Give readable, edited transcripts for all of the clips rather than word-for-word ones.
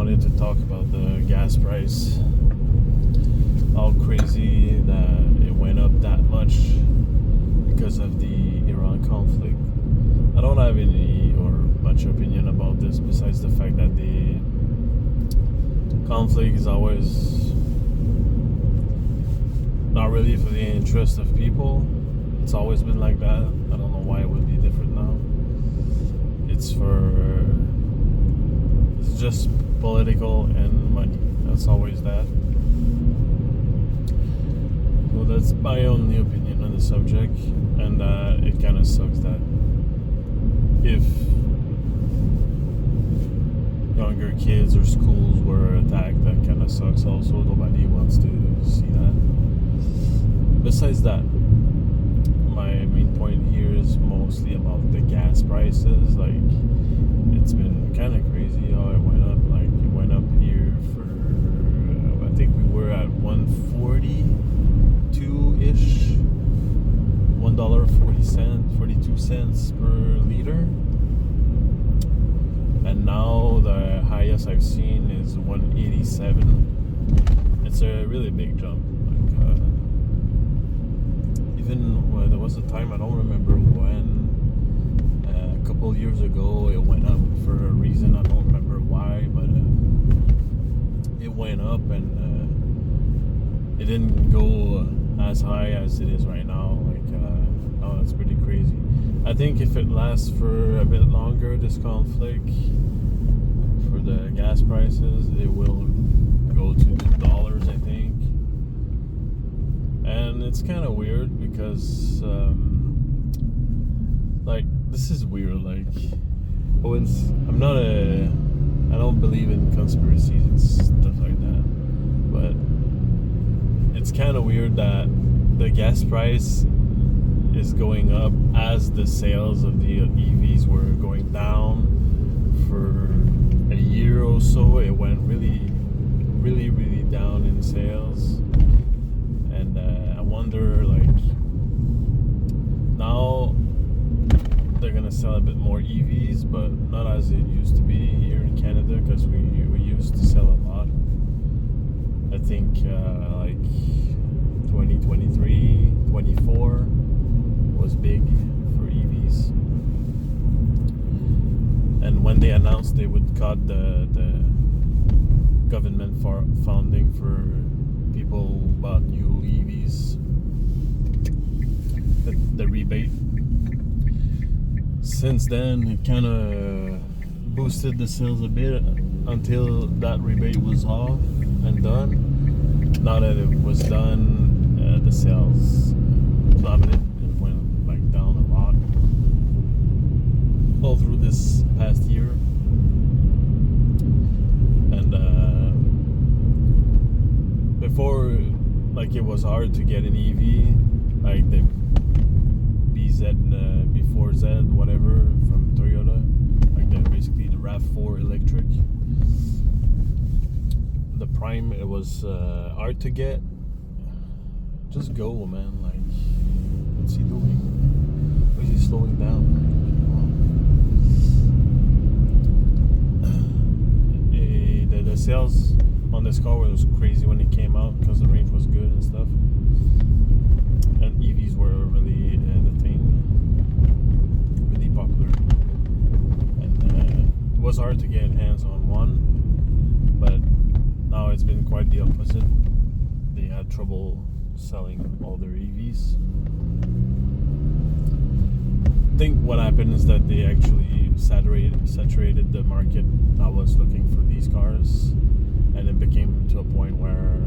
wanted to talk about the gas price. How crazy that it went up that much because of the Iran conflict. I don't have any or much opinion about this besides the fact that the conflict is always not really for the interest of people. It's always been like that. I don't know why it would be different now. It's just political and money. That's always that. So that's my only opinion on the subject, and it kind of sucks that if younger kids or schools were attacked, that kind of sucks also. Nobody wants to see that. Besides that, my main point here is mostly about the gas prices. Like, it's been kind of crazy how it went up. Like, it went up here for, I think we were at 142-ish, $1.40, 42 cents per liter. And now the highest I've seen is 187. It's a really big jump. Like, even there was a time, I don't remember when, a couple of years ago it went up for a reason. I don't remember why, but it went up, and it didn't go as high as it is right now. Like, oh, that's pretty crazy. I think if it lasts for a bit longer, this conflict, for the gas prices, it will go to $2, I think. And it's kind of weird because, like, this is weird. Like, I don't believe in conspiracies and stuff like that, but it's kind of weird that the gas price is going up as the sales of the EVs were going down. For a year or so, it went really down in sales, and I wonder, like, now they're gonna sell a bit more EVs, but not as it used to be here in Canada, because we used to sell a lot. I think like 2023, 24 was big for EVs. And when they announced they would cut the government funding for people who bought new EVs, the rebate, since then it kind of boosted the sales a bit until that rebate was off and done. Now that it was done, the sales plummeted. It went like down a lot all through this past year. And before, like, it was hard to get an EV, like the before Z, whatever, from Toyota, like basically the RAV4 electric. The Prime, it was hard to get. Just go, man. Like, what's he doing? Why is he slowing down? The sales on this car was crazy when it came out because the range was good and stuff, and EVs were really the thing, really popular, and it was hard to get hands on one, but now it's been quite the opposite. They had trouble selling all their EVs. I think what happened is that they actually saturated the market that was looking for these cars, and it became to a point where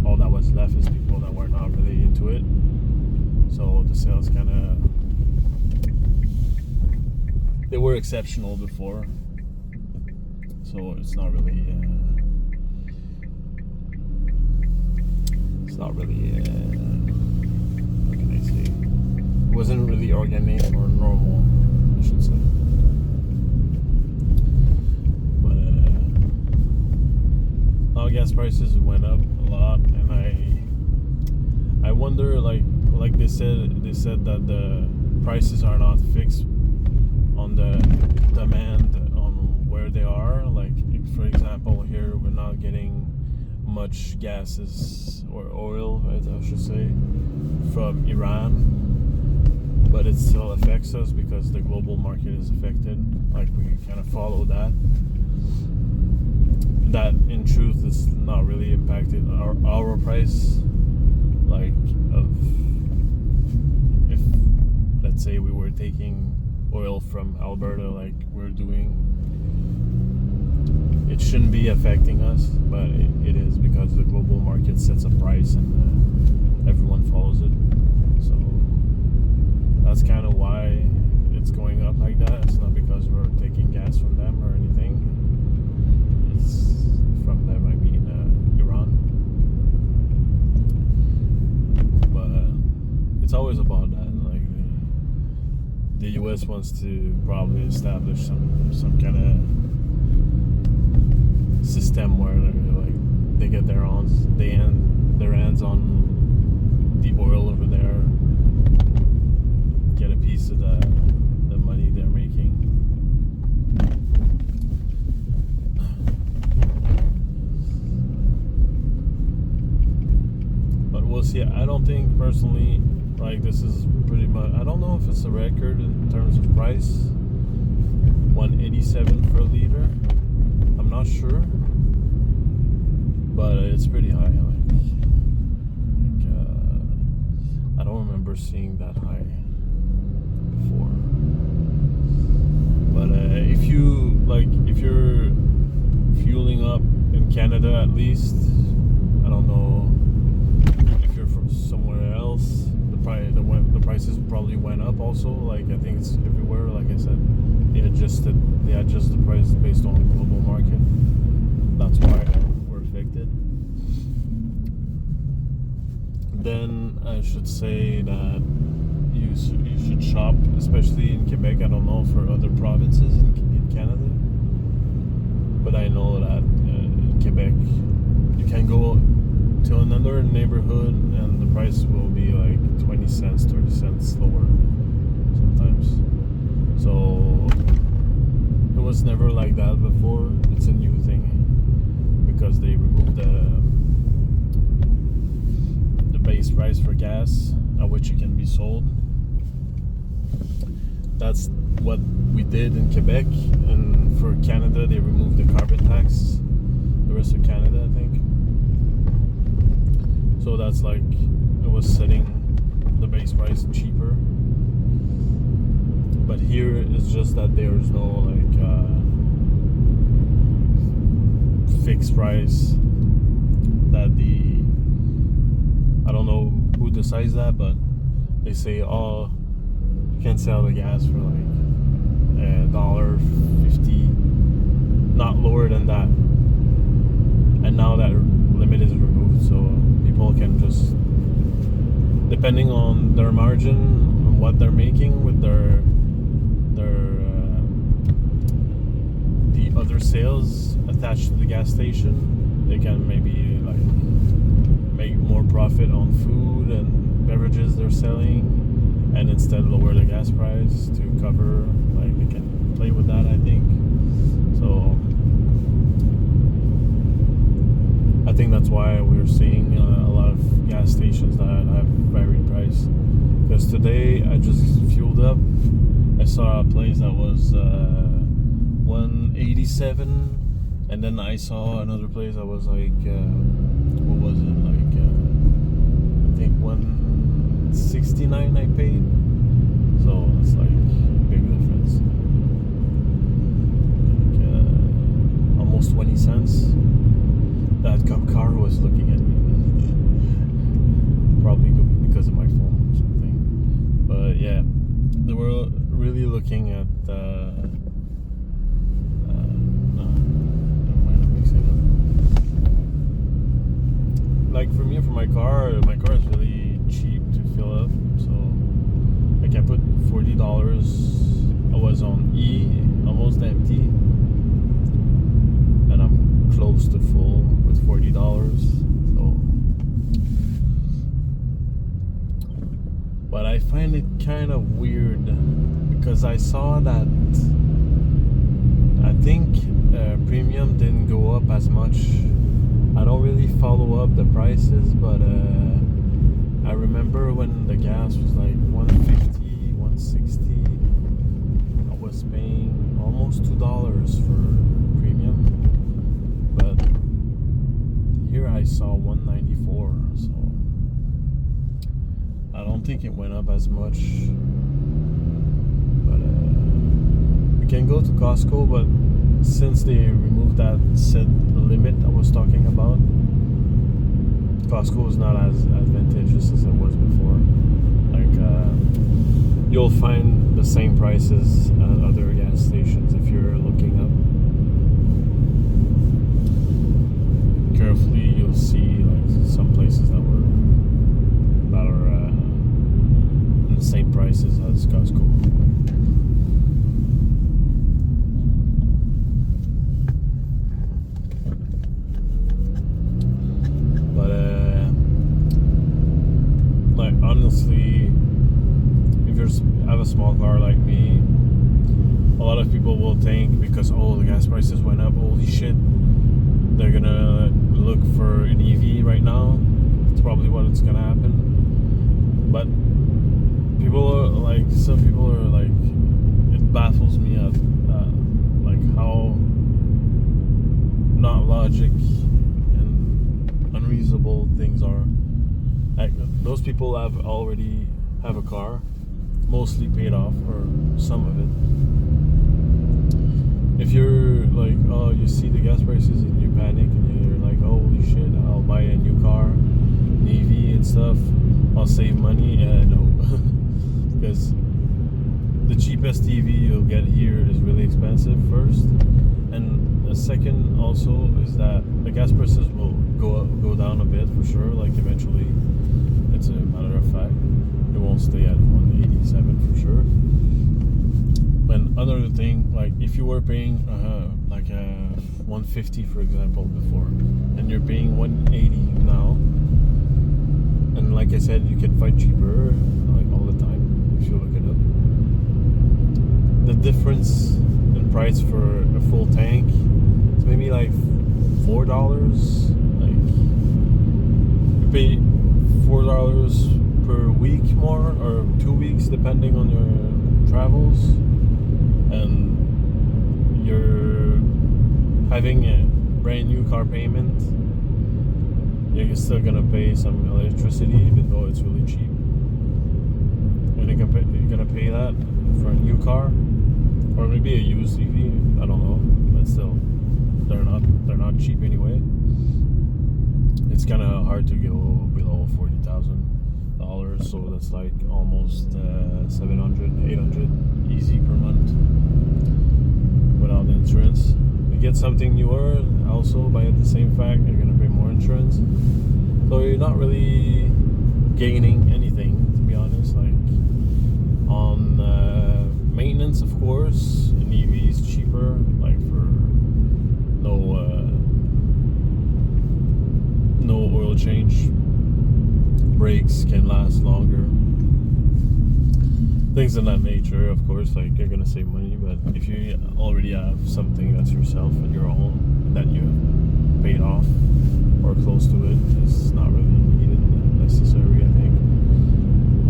all that was left is people that were not really into it. So the sales kind of, they were exceptional before, so it's not really what can I say, it wasn't really organic or normal, I should say. But now gas prices went up a lot, and I wonder, like they said that the prices are not fixed on the demand on where they are. Like, for example, here we're not getting much gases or oil, as I should say, from Iran, but it still affects us because the global market is affected. Like, we kind of follow that. That in truth is not really impacted our price. Like, of if let's say we were taking oil from Alberta like we're doing, it shouldn't be affecting us, but it is, because the global market sets a price and everyone follows it. So that's kind of why it's going up like that. It's not because we're taking gas from them or anything. It's from them, I mean, Iran. But it's always about that. Like, the US wants to probably establish some kind of system where they get their hands on the oil over there, get a piece of the money they're making. But we'll see. I don't think personally, like, this is pretty much, I don't know if it's a record in terms of price. 187 for a liter. I'm not sure, but it's pretty high. I don't remember seeing that high before. But if you're fueling up in Canada, at least, I don't know if you're from somewhere else, the prices probably went up also. Like, I think it's everywhere. Like I said, they adjust the price based on the global market. That's why we're affected. Then I should say that you should shop, especially in Quebec. I don't know for other provinces in Canada, but I know that in Quebec you can go to another neighborhood and the price will be like 20 cents, 30 cents lower sometimes. So it was never like that before. It's a new thing because they removed the base price for gas at which it can be sold. That's what we did in Quebec, and for Canada they removed the carbon tax. The rest of Canada, I think. So that's like, it was setting the base price cheaper. But here it's just that there's no fixed price that I don't know who decides that, but they say, oh, you can sell the gas for like $1.50, not lower than that. And now that limit is removed, so people can just, depending on their margin, on what they're making with their the other sales attached to the gas station, they can maybe like make more profit on food and beverages they're selling, and instead lower the gas price to cover, like, they can play with that, I think. So I think that's why we're seeing a lot of gas stations that have varied price. Because today I just fueled up, I saw a place that was 187, and then I saw another place that was like what was it, like I think 169 I paid. So it's like a big difference, like, almost 20 cents. That cop car was looking at me, probably because of my phone or something. But yeah, they were really looking at never mind, I'm mixing up. Like, for me, for my car is really cheap to fill up, so like I put $40. I was on E, almost empty, and I'm close to full with $40. So, but I find it kind of weird because I saw that, I think premium didn't go up as much. I don't really follow up the prices, but I remember when the gas was like 150, 160, I was paying almost $2 for premium. But here I saw 194, so I don't think it went up as much. But we can go to Costco, but since they removed that set limit I was talking about, Costco is not as advantageous as it was before. Like you'll find the same prices at other gas stations if you're looking up carefully. You'll see like some places that are in the same prices as Costco. Honestly, if you have a small car like me, a lot of people will think because the gas prices went up, holy shit, they're gonna look for an EV right now. It's probably what it's gonna happen. But some people are like, it baffles me at like how not logic and unreasonable things are. Like, those people already have a car, mostly paid off, or some of it. If you're like, you see the gas prices and you panic and you're like, holy shit, I'll buy a new car, an EV and stuff, I'll save money. No, because the cheapest EV you'll get here is really expensive first, and the second also is that the gas prices will go down a bit for sure, like eventually. It's a matter of fact. It won't stay at 187 for sure. And another thing, like if you were paying like 150 for example before, and you're paying 180 now, and like I said, you can find cheaper like all the time if you look it up. The difference in price for a full tank is maybe like $4. Like you pay $4 per week more, or 2 weeks depending on your travels, and you're having a brand new car payment. You're still gonna pay some electricity even though it's really cheap, and you're gonna pay that for a new car, or maybe a used EV, I don't know, but still they're not cheap anyway. It's kind of hard to go below $40,000, so that's like almost 700, 800 easy per month without insurance. You get something newer, also by the same fact, you're gonna pay more insurance. So you're not really gaining anything, to be honest. Like on maintenance, of course, an EV is cheaper, like for no oil change, brakes can last longer, things of that nature. Of course, like you're gonna save money, but if you already have something that's yourself and your own that you have paid off or close to it, it's not really needed, necessary, I think.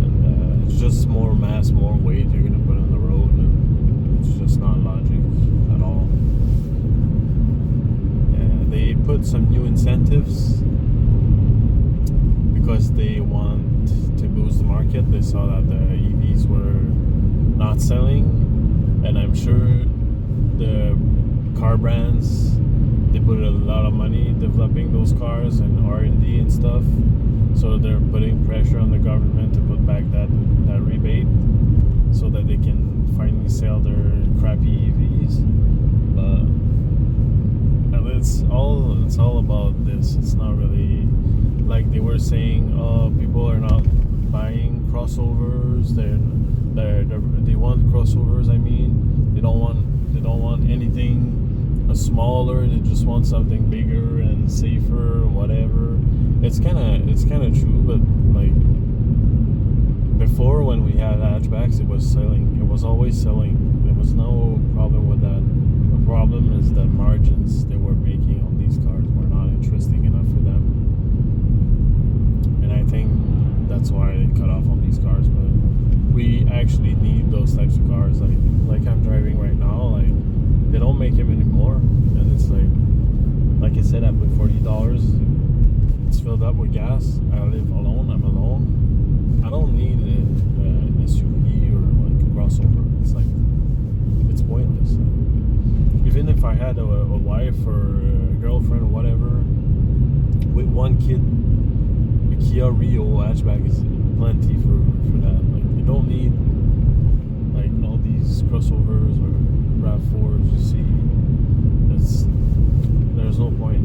And it's just more mass, more weight you're gonna put on the road, and it's just not logic at all. They put some new incentives because they want to boost the market. They saw that the EVs were not selling, and I'm sure the car brands, they put a lot of money developing those cars and R&D and stuff, so they're putting pressure on the government to put back that rebate so that they can finally sell their crappy EVs. But it's all about this. It's not really like they were saying, people are not buying crossovers. They want crossovers. I mean, they don't want anything smaller. They just want something bigger and safer, whatever. It's kind of true, but like before, when we had hatchbacks, it was selling. It was always selling. There was no problem with that. problem is the margins they were making on these cars were not interesting enough for them, and I think that's why they cut off on these cars. But we actually need those types of cars, like I'm driving right now. Like, they don't make them anymore, and it's like I said, I put $40. It's filled up with gas. I live alone. I'm alone. I don't need an SUV or like a crossover. It's pointless. Even if I had a wife or a girlfriend or whatever, with one kid, a Kia Rio hatchback is plenty for that. Like, you don't need like all these crossovers or RAV4s. You see, there's no point.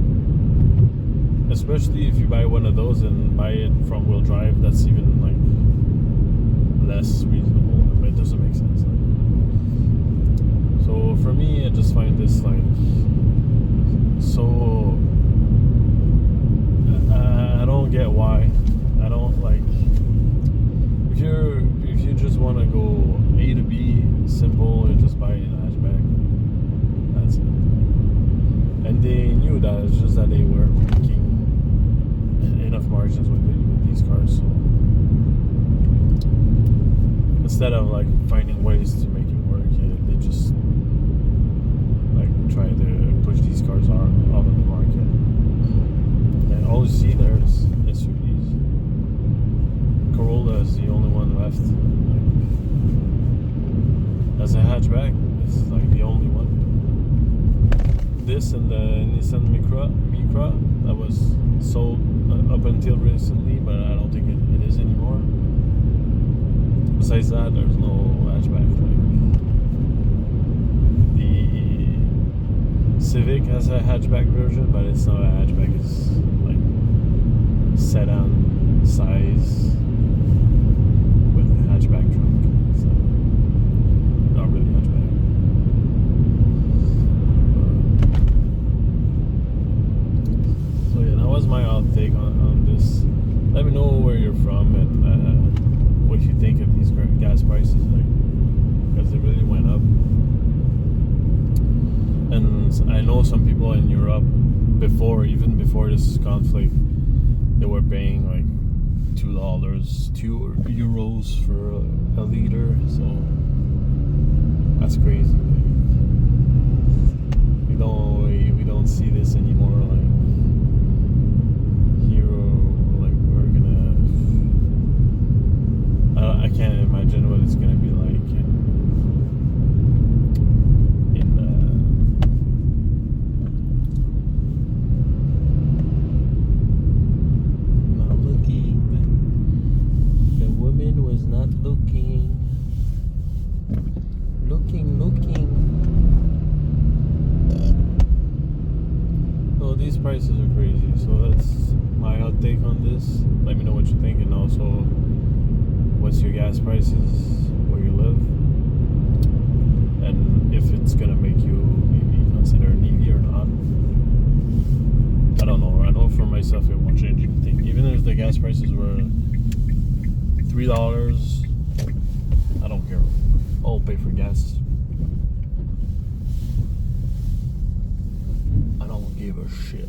Especially if you buy one of those and buy it front wheel drive, that's even like less reasonable. It doesn't make sense. So for me, I just find this like so. I don't get why. I don't like if you just want to go A to B simple and just buy a hatchback. That's it. And they knew that. It's just that they were making enough margins with these cars. So instead of like finding ways to make it work, they just like try to push these cars out of the market. And all you see there is SUVs. Corolla is the only one left. Like, as a hatchback, this is like the only one. This and the Nissan Micra that was sold up until recently, but I don't think it is anymore. Besides that, there's no hatchback. Like, the Civic has a hatchback version, but it's not a hatchback. It's like sedan size with a hatchback trunk. It's not really hatchback. So yeah, that was my outtake on this. Let me know where you're from and what you think of these gas prices, like, because they really went up. And I know some people in Europe even before this conflict, they were paying like $2 for a liter. So that's crazy. Like, we don't see this anymore. Like, I can't imagine what it's gonna be like not looking. The woman was not looking. So these prices are crazy. So that's my outtake on this. Let me know what you think, and also, what's your gas prices where you live, and if it's gonna make you maybe consider an EV or not. I don't know. I know for myself it won't change anything. Even if the gas prices were $3, I don't care. I'll pay for gas. I don't give a shit.